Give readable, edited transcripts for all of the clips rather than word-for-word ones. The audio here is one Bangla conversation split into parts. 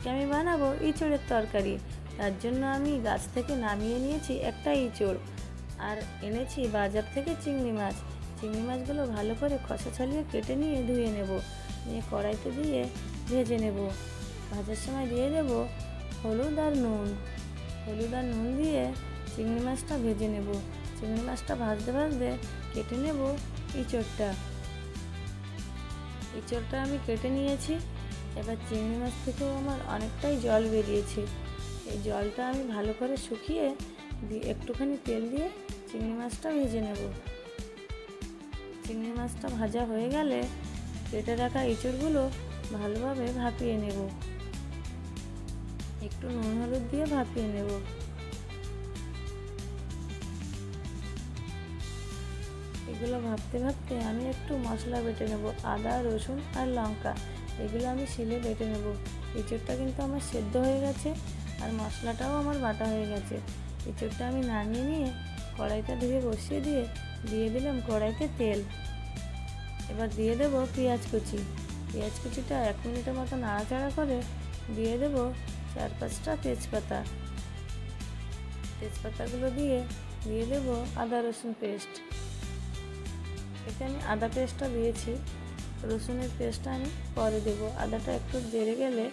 আজকে আমি বানাবো ইঁচড়ের তরকারি। তার জন্য আমি গাছ থেকে নামিয়ে নিয়েছি একটা ইঁচড়, আর এনেছি বাজার থেকে চিংড়ি মাছ। চিংড়ি মাছগুলো ভালো করে খোসা ছাড়িয়ে কেটে নিয়ে ধুয়ে নেব, নিয়ে কড়াইতে দিয়ে ভেজে নেব। ভাজার সময় দিয়ে দেব হলুদ আর নুন দিয়ে চিংড়ি মাছটা ভেজে নেব। চিংড়ি মাছটা ভাজতে ভাজতে কেটে নেব ইঁচড়টা আমি কেটে নিয়েছি। এবার চিংড়ি মাছ থেকেও আমার অনেকটাই জল বেরিয়েছে। এই জলটা আমি ভালো করে শুকিয়ে একটুখানি তেল দিয়ে চিংড়ি মাছটা ভেজে নেব। চিংড়ি মাছটা ভাজা হয়ে গেলে কেটে রাখা ইঁচড়গুলো ভালোভাবে ভাপিয়ে নেব, একটু নুন হলুদ দিয়ে ভাপিয়ে নেব। এগুলো ভাপতে ভাপতে আমি একটু মশলা বেটে নেব, আদা রসুন আর লঙ্কা, এগুলো আমি শিলে বেটে নেব। ইঁচড়টা কিন্তু আমার সেদ্ধ হয়ে গেছে আর মশলাটাও আমার বাটা হয়ে গেছে। ইঁচড়টা আমি নামিয়ে নিয়ে কড়াইটা ধুয়ে বসিয়ে দিয়ে দিলাম কড়াইতে তেল। এবার দিয়ে দেব পেঁয়াজ কুচিটা 1 মিনিটের মতো নাড়াচাড়া করে দিয়ে দেব 4-5টা তেজপাতাগুলো দিয়ে দেব আদা রসুন পেস্ট। এতে আমি আদা পেস্টটা দিয়েছি, রসুনের পেস্টটা আমি পরে দেব। আদাটা একটু বেড়ে গেলে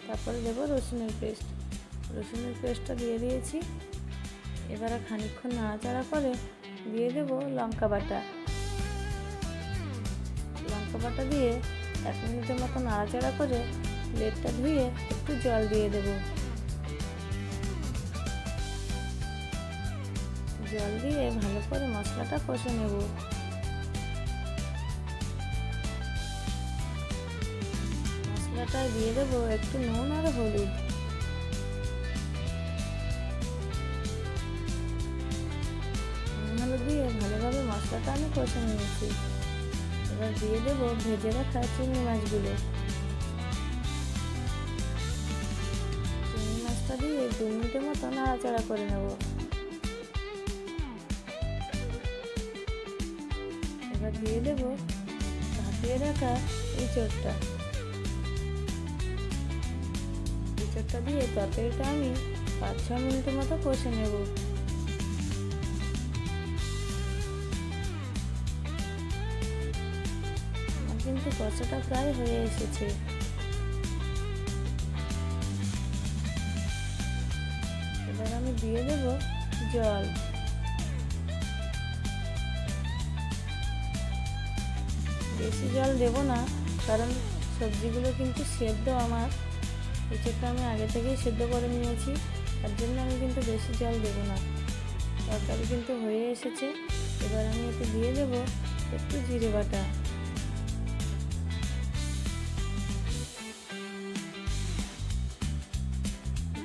তারপরে দেব রসুনের পেস্টটা দিয়ে দিয়েছি। এবারে খানিকক্ষণ নাড়াচাড়া করে দিয়ে দেব লঙ্কা বাটা দিয়ে 1 মিনিটের মতো নাড়াচাড়া করে প্লেটটা ধুয়ে একটু জল দিয়ে দেব। জল দিয়ে ভালো করে মশলাটা কষে নেব। মশলাটায় দিয়ে দেবো একটু নুন আর হলুদ। দিয়ে ভালোভাবে মশলাটা আমি কষে নিয়েছি। এবার দিয়ে দেবো ভেজে রাখা চিংড়ি মাছগুলো। চিংড়ি মাছটা দিয়ে 2 মিনিটের মতো নাড়াচাড়া করে নেব। এবার দিয়ে দেবো ভাপিয়ে রাখা ইঁচড়টা দিয়ে তরকারিটা আমি 5-6 মিনিটের মতো কষে নেব। কিন্তু কষাটা প্রায় হয়ে এসেছে। এবার আমি দিয়ে দেব জল। বেশি জল দেব না, কারণ সবজিগুলো কিন্তু সেদ্ধ আমার। ইঁচড়টা আমি আগে থেকেই সেদ্ধ করে নিয়েছি, তার জন্য আমি কিন্তু বেশি জল দেব না। তরকারি কিন্তু হয়ে এসেছে। এবার আমি এতে দিয়ে দেব একটু জিরে বাটা।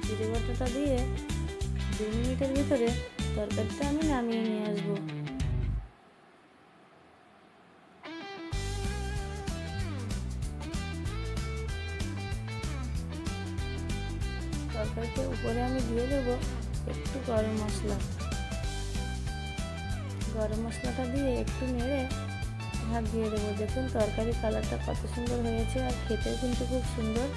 জিরে বাটাটা দিয়ে 2 মিনিটের ভিতরে তরকারিটা আমি নামিয়ে নিয়ে আসবো। তরকারিতে উপরে আমি দিয়ে দেবো একটু গরম মশলাটা দিয়ে একটু নেড়ে ভাত দিয়ে দেবো। দেখুন তরকারি কালারটা কত সুন্দর হয়েছে, আর খেতেও কিন্তু খুব সুন্দর।